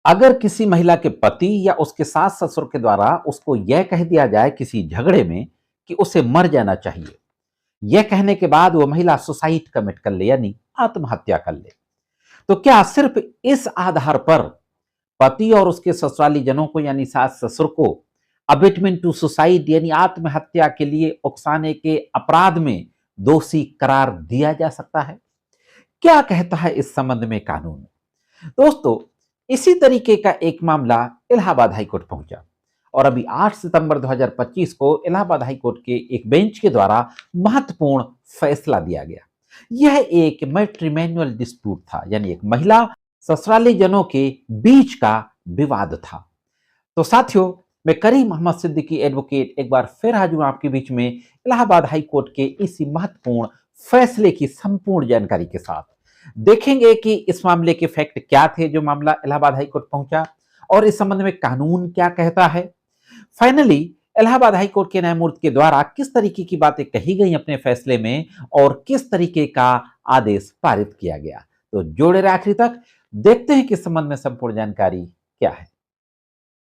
अगर किसी महिला के पति या उसके सास ससुर के द्वारा उसको यह कह दिया जाए किसी झगड़े में कि उसे मर जाना चाहिए, यह कहने के बाद वो महिला सुसाइड कमिट कर ले यानी आत्महत्या कर ले, तो क्या सिर्फ इस आधार पर पति और उसके ससुराली जनों को यानी सास ससुर को अबिटमेंट टू सुसाइड यानी आत्महत्या के लिए उकसाने के अपराध में दोषी करार दिया जा सकता है? क्या कहता है इस संबंध में कानून? दोस्तों, इसी तरीके का एक मामला इलाहाबाद हाईकोर्ट पहुंचा और अभी 8 सितंबर 2025 को इलाहाबाद हाईकोर्ट के एक बेंच के द्वारा महत्वपूर्ण फैसला दिया गया। यह एक मैट्रिमोनियल डिस्प्यूट था, यानी एक महिला ससुराली जनों के बीच का विवाद था। तो साथियों, मैं करीम मोहम्मद सिद्दीकी एडवोकेट एक बार फिर हाजिर हूं आपके बीच में इलाहाबाद हाईकोर्ट के इसी महत्वपूर्ण फैसले की संपूर्ण जानकारी के साथ। देखेंगे कि इस मामले के फैक्ट क्या थे जो मामला इलाहाबाद हाईकोर्ट पहुंचा और इस संबंध में कानून क्या कहता है। फाइनली इलाहाबाद हाईकोर्ट के न्यायमूर्ति के द्वारा किस तरीके की बातें कही गई अपने फैसले में और किस तरीके का आदेश पारित किया गया। तो जोड़े रहे आखिरी तक, देखते हैं कि इस संबंध में संपूर्ण जानकारी क्या है।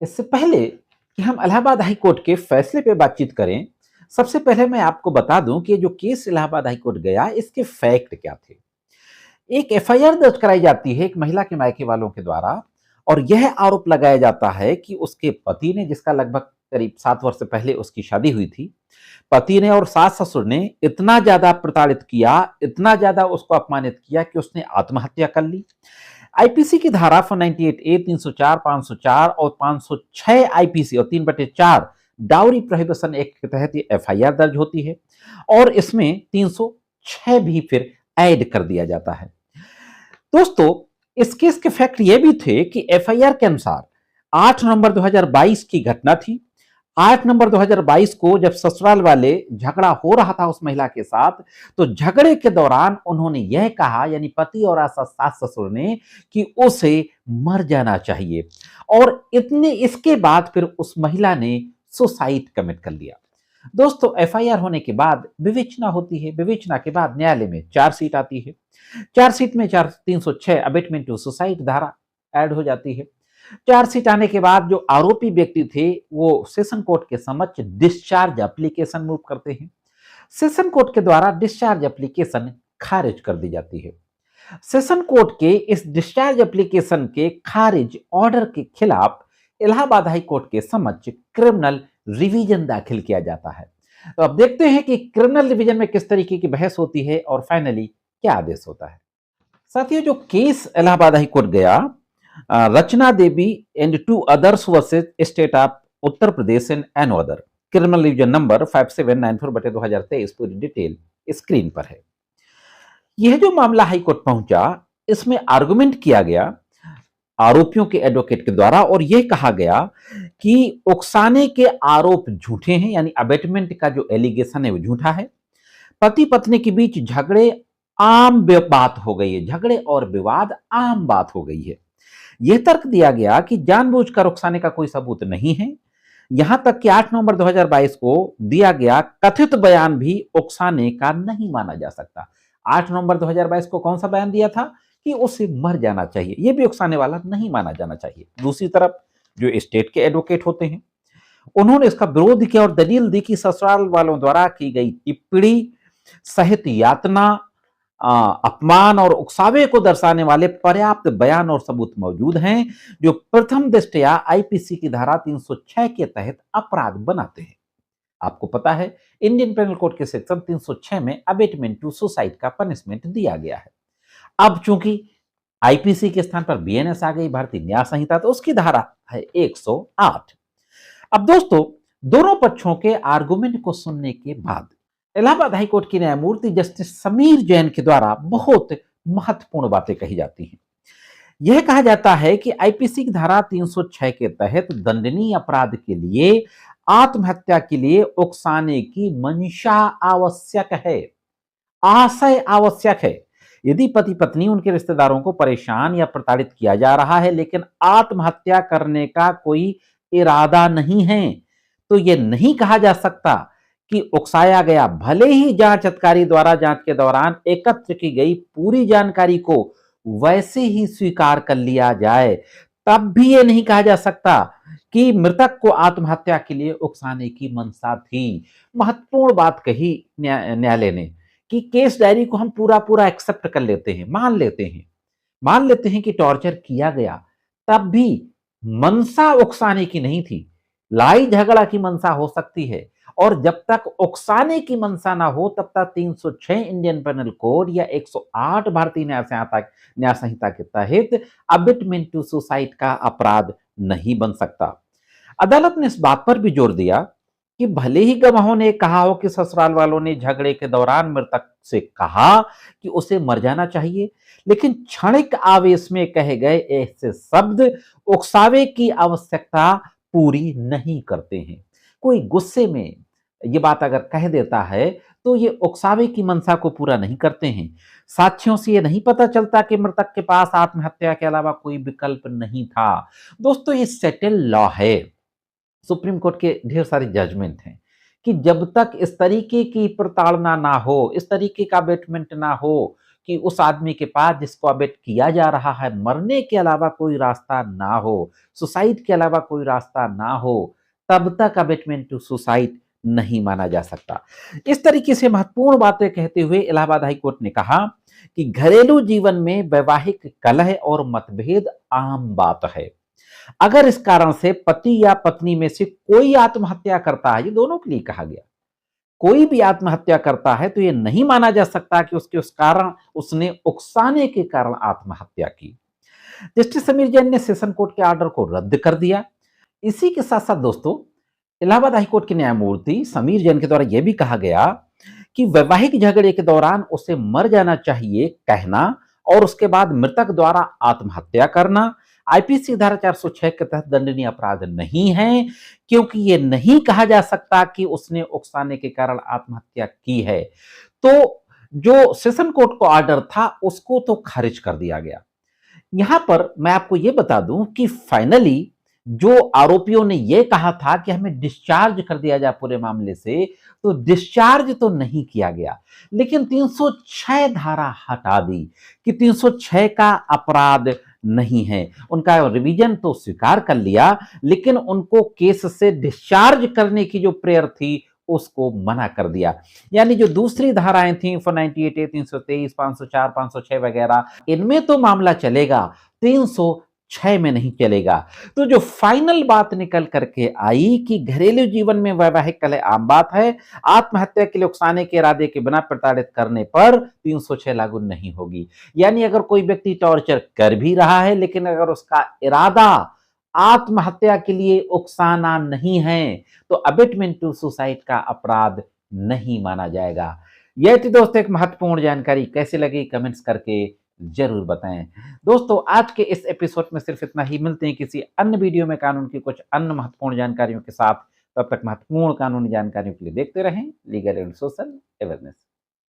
इससे पहले कि हम इलाहाबाद हाईकोर्ट के फैसले पे बातचीत करें, सबसे पहले मैं आपको बता दूं कि जो केस इलाहाबाद हाईकोर्ट गया इसके फैक्ट क्या थे। एक एफआईआर दर्ज कराई जाती है एक महिला के मायके वालों के द्वारा और यह आरोप लगाया जाता है कि उसके पति ने, जिसका लगभग करीब 7 वर्ष पहले उसकी शादी हुई थी, पति ने और सास ससुर ने इतना ज्यादा प्रताड़ित किया, इतना ज्यादा उसको अपमानित किया कि उसने आत्महत्या कर ली। आईपीसी की धारा 498A, 304, 504 और 506 आईपीसी और 3/4 डाउरी प्रोहिबिशन एक्ट के तहत ये एफआईआर दर्ज होती है और इसमें 306 भी फिर ऐड कर दिया जाता है। दोस्तों, इस केस के फैक्ट ये भी थे कि एफआईआर के अनुसार 8 नवंबर 2022 की घटना थी। 8 नवंबर 2022 को जब ससुराल वाले झगड़ा हो रहा था उस महिला के साथ, तो झगड़े के दौरान उन्होंने यह कहा, यानी पति और सास ससुर ने, कि उसे मर जाना चाहिए और इतने इसके बाद फिर उस महिला ने सुसाइड कमिट कर लिया। दोस्तों, एफआईआर होने के बाद विवेचना होती है, विवेचना के बाद न्यायालय में चार्जशीट आती है। चार्जशीट में 306 अबेटमेंट टू सुसाइड धारा ऐड हो जाती है। चार्जशीट आने के बाद जो आरोपी व्यक्ति थे वो सेशन कोर्ट के समक्ष डिस्चार्ज एप्लीकेशन मूव करते हैं। सेशन कोर्ट के द्वारा डिस्चार्ज एप्लीकेशन खारिज कर दी जाती है। सेशन कोर्ट के इस डिस्चार्ज एप्लीकेशन के खारिज ऑर्डर के खिलाफ इलाहाबाद हाई कोर्ट के समक्ष क्रिमिनल रिवीजन दाखिल किया जाता है। तो अब देखते हैं कि क्रिमिनल रिवीजन में किस तरीके की बहस होती है और फाइनली क्या आदेश होता है। साथियों, जो केस इलाहाबाद हाई कोर्ट गया, Rachna Devi and 2 others versus state of Uttar Pradesh and an other, criminal revision number 5794/2023, पूरी डिटेल स्क्रीन पर है। यह जो मामला हाईकोर्ट पहुंचा, इसमें आर्गुमेंट किया गया आरोपियों के एडवोकेट के द्वारा और यह कहा गया कि उकसाने के आरोप झूठे हैं, यानी अबेटमेंट का जो एलिगेशन है वो झूठा है। पति पत्नी के बीच झगड़े आम बात हो गई है, झगड़े और विवाद आम बात हो गई है। यह तर्क दिया गया कि जानबूझकर उकसाने का कोई सबूत नहीं है। यहां तक कि 8 नवंबर 2022 को दिया गया कथित बयान भी उकसाने का नहीं माना जा सकता। 8 नवंबर 2022 को कौन सा बयान दिया था कि उसे मर जाना चाहिए, यह भी उकसाने वाला नहीं माना जाना चाहिए। दूसरी तरफ जो स्टेट के एडवोकेट होते हैं, उन्होंने इसका विरोध किया और दलील दी कि ससुराल वालों द्वारा की गई टिप्पणी सहित यातना, अपमान और उकसावे को दर्शाने वाले पर्याप्त बयान और सबूत मौजूद हैं जो प्रथम दृष्टया आईपीसी की धारा 306 के तहत अपराध बनाते हैं। आपको पता है, इंडियन पेनल कोड के सेक्शन 306 में अबेटमेंट टू सुसाइड का पनिशमेंट दिया गया है। अब चूंकि आईपीसी के स्थान पर बीएनएस आ गई, भारतीय न्याय संहिता, तो उसकी धारा है 108। अब दोस्तों, दोनों पक्षों के आर्गुमेंट को सुनने के बाद इलाहाबाद हाईकोर्ट की न्यायमूर्ति जस्टिस समीर जैन के द्वारा बहुत महत्वपूर्ण बातें कही जाती हैं। यह कहा जाता है कि आईपीसी की धारा 306 के तहत दंडनीय अपराध के लिए आत्महत्या के लिए उकसाने की मंशा आवश्यक है, आशय आवश्यक है। यदि पति पत्नी, उनके रिश्तेदारों को परेशान या प्रताड़ित किया जा रहा है लेकिन आत्महत्या करने का कोई इरादा नहीं है, तो यह नहीं कहा जा सकता कि उकसाया गया। भले ही जांच अधिकारी द्वारा जांच के दौरान एकत्र की गई पूरी जानकारी को वैसे ही स्वीकार कर लिया जाए, तब भी ये नहीं कहा जा सकता कि मृतक को आत्महत्या के लिए उकसाने की मंशा थी। महत्वपूर्ण बात कही न्यायालय ने कि केस डायरी को हम पूरा पूरा एक्सेप्ट कर लेते हैं, मान लेते हैं कि टॉर्चर किया गया, तब भी मंशा उकसाने की नहीं थी। लड़ाई झगड़ा की मंशा हो सकती है, और जब तक उकसाने की मंशा ना हो तब तक 306 इंडियन पेनल कोड या 108 भारतीय न्याय संहिता के तहत अबिटमेंट टू सुसाइड का अपराध नहीं बन सकता। अदालत ने इस बात पर भी जोर दिया कि भले ही गवाहों ने कहा हो कि ससुराल वालों ने झगड़े के दौरान मृतक से कहा कि उसे मर जाना चाहिए, लेकिन क्षणिक आवेश में कहे गए ऐसे शब्द उकसावे की आवश्यकता पूरी नहीं करते हैं। कोई गुस्से में ये बात अगर कह देता है तो ये उकसावे की मंशा को पूरा नहीं करते हैं। साक्ष्यों से ये नहीं पता चलता कि मृतक के पास आत्महत्या के अलावा कोई विकल्प नहीं था। दोस्तों, ये सेटल लॉ है। सुप्रीम कोर्ट के ढेर सारे जजमेंट हैं कि जब तक इस तरीके की प्रताड़ना ना हो, इस तरीके का अबेटमेंट ना हो कि उस आदमी के पास जिसको अबेट किया जा रहा है मरने के अलावा कोई रास्ता ना हो, सुसाइड के अलावा कोई रास्ता ना हो, तब तक अबेटमेंट टू सुसाइड नहीं माना जा सकता। इस तरीके से महत्वपूर्ण बातें कहते हुए इलाहाबाद हाई कोर्ट ने कहा कि घरेलू जीवन में वैवाहिक कलह और मतभेद आम बात है। अगर इस कारण से पति या पत्नी में से कोई आत्महत्या करता है, ये दोनों के लिए कहा गया, कोई भी आत्महत्या करता है तो ये नहीं माना जा सकता कि उस कारण उसने उकसाने के कारण आत्महत्या की। जस्टिस समीर जैन ने सेशन कोर्ट के ऑर्डर को रद्द कर दिया। इसी के साथ साथ दोस्तों, इलाहाबाद हाईकोर्ट के न्यायमूर्ति समीर जैन के द्वारा यह भी कहा गया कि वैवाहिक झगड़े के दौरान उसे मर जाना चाहिए कहना और उसके बाद मृतक द्वारा आत्महत्या करना आईपीसी धारा 406 के तहत दंडनीय अपराध नहीं है, क्योंकि यह नहीं कहा जा सकता कि उसने उकसाने के कारण आत्महत्या की है। तो जो सेशन कोर्ट का ऑर्डर था उसको तो खारिज कर दिया गया। यहां पर मैं आपको यह बता दूं कि फाइनली जो आरोपियों ने यह कहा था कि हमें डिस्चार्ज कर दिया जाए पूरे मामले से, तो डिस्चार्ज तो नहीं किया गया, लेकिन 306 धारा हटा दी कि 306 का अपराध नहीं है। उनका रिवीजन तो स्वीकार कर लिया, लेकिन उनको केस से डिस्चार्ज करने की जो प्रेयर थी उसको मना कर दिया। यानी जो दूसरी धाराएं थी 498 ए, 323, 504, 506 वगैरह, इनमें तो मामला चलेगा, 306 में नहीं चलेगा। तो जो फाइनल बात निकल करके आई कि घरेलू जीवन में वैवाहिक कलह आम बात है, आत्महत्या के लिए उकसाने के इरादे के बिना प्रताड़ित करने पर 306 लागू नहीं होगी। यानी अगर कोई व्यक्ति टॉर्चर कर भी रहा है, लेकिन अगर उसका इरादा आत्महत्या के लिए उकसाना नहीं है, तो अबेटमेंट टू सुसाइड का अपराध नहीं माना जाएगा। यह थी दोस्तों एक महत्वपूर्ण जानकारी। कैसे लगी कमेंट्स करके जरूर बताएं। दोस्तों, आज के इस एपिसोड में सिर्फ इतना ही। मिलते हैं किसी अन्य वीडियो में कानून की कुछ अन्य महत्वपूर्ण जानकारियों के साथ। तब तक महत्वपूर्ण कानूनी जानकारियों के लिए देखते रहें लीगल एंड सोशल अवेयरनेस।